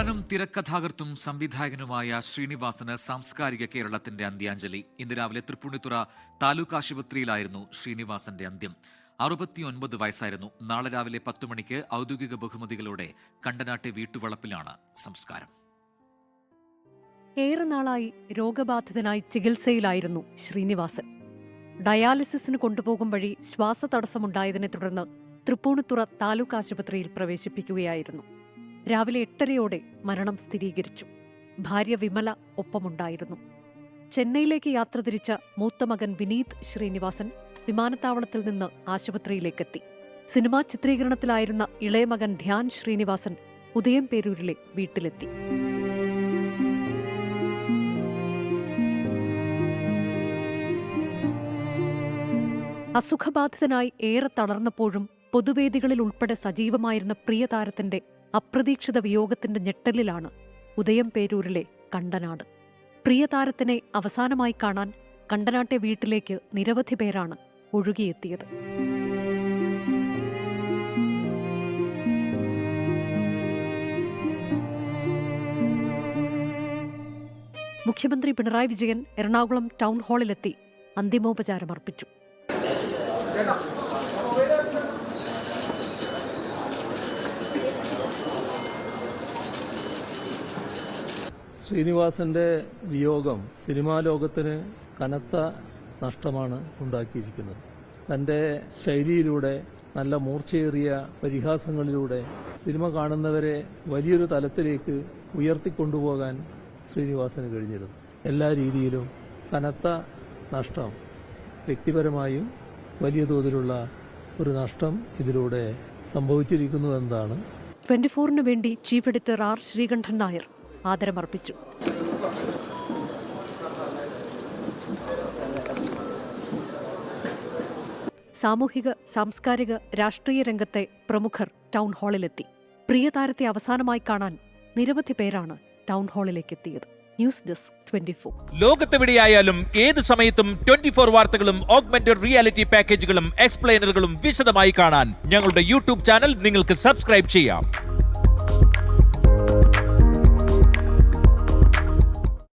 നടനും തിരക്കഥാകൃത്തും സംവിധായകനുമായ ശ്രീനിവാസന് സാംസ്കാരിക കേരളത്തിന്റെ അന്ത്യാഞ്ജലി. ഇന്ന് രാവിലെ തൃപ്പൂണിത്തുറ താലൂക്ക് ആശുപത്രിയിലായിരുന്നു ശ്രീനിവാസന്റെ അന്ത്യം. 69 വയസ്സായിരുന്നു. നാളെ രാവിലെ 10 മണിക്ക് ഔദ്യോഗിക ബഹുമതികളോടെ കണ്ടനാട്ടെ വീട്ടുവളപ്പിലാണ് സംസ്കാരം. ഏറെ നാളായി രോഗബാധിതനായി ചികിത്സയിലായിരുന്നു ശ്രീനിവാസൻ. ഡയാലിസിസിന് കൊണ്ടുപോകും വഴി ശ്വാസതടസ്സമുണ്ടായതിനെ തുടർന്ന് തൃപ്പൂണിത്തുറ താലൂക്ക് ആശുപത്രിയിൽ പ്രവേശിപ്പിക്കുകയായിരുന്നു. രാവിലെ 8:30 മരണം സ്ഥിരീകരിച്ചു. ഭാര്യ വിമല ഒപ്പമുണ്ടായിരുന്നു. ചെന്നൈയിലേക്ക് യാത്ര തിരിച്ച മൂത്ത മകൻ വിനീത് ശ്രീനിവാസൻ വിമാനത്താവളത്തിൽ നിന്ന് ആശുപത്രിയിലേക്കെത്തി. സിനിമാ ചിത്രീകരണത്തിലായിരുന്ന ഇളയ മകൻ ധ്യാൻ ശ്രീനിവാസൻ ഉദയംപേരൂരിലെ വീട്ടിലെത്തി. അസുഖബാധിതനായി ഏറെ തളർന്നപ്പോഴും പൊതുവേദികളിൽ ഉൾപ്പെടെ സജീവമായിരുന്ന പ്രിയതാരത്തിന്റെ അപ്രതീക്ഷിത വിയോഗത്തിന്റെ ഞെട്ടലിലാണ് ഉദയംപേരൂരിലെ കണ്ടനാട്. പ്രിയതാരത്തിനെ അവസാനമായി കാണാൻ കണ്ടനാട്ടെ വീട്ടിലേക്ക് നിരവധി പേരാണ് ഒഴുകിയെത്തിയത്. മുഖ്യമന്ത്രി പിണറായി വിജയൻ എറണാകുളം ടൗൺ ഹാളിലെത്തി അന്തിമോപചാരമർപ്പിച്ചു. ശ്രീനിവാസന്റെ വിയോഗം സിനിമാ ലോകത്തിന് കനത്ത നഷ്ടമാണ് ഉണ്ടാക്കിയിരിക്കുന്നത്. തന്റെ ശൈലിയിലൂടെ, നല്ല മൂർച്ചയേറിയ പരിഹാസങ്ങളിലൂടെ സിനിമ കാണുന്നവരെ വലിയൊരു തലത്തിലേക്ക് ഉയർത്തിക്കൊണ്ടുപോകാൻ ശ്രീനിവാസന് കഴിഞ്ഞിരുന്നു. എല്ലാ രീതിയിലും കനത്ത നഷ്ടം, വ്യക്തിപരമായും വലിയ തോതിലുള്ള ഒരു നഷ്ടം ഇതിലൂടെ സംഭവിച്ചിരിക്കുന്നു എന്നതാണ്. 24 വേണ്ടി chief editor R Sreekandan Nair ആദരമർപ്പിച്ചു. സാമൂഹിക, സാംസ്കാരിക, രാഷ്ട്രീയ രംഗത്തെ പ്രമുഖർ ടൗൺ ഹാളിലെത്തി. പ്രിയതാരത്തെ അവസാനമായി കാണാൻ നിരവധി പേരാണ് ടൗൺ ഹാളിലേക്കെത്തിയത്. News desk 24. ലോകത്തെവിടെയായാലും ഏത് സമയത്തും 24 വാർത്തകളും ഓഗ്മെന്റഡ് റിയാലിറ്റി പാക്കേജുകളും എക്സ്പ്ലെയിനറുകളും വിശദമായി കാണാൻ ഞങ്ങളുടെ യൂട്യൂബ് ചാനൽ നിങ്ങൾക്ക് സബ്സ്ക്രൈബ് ചെയ്യാം.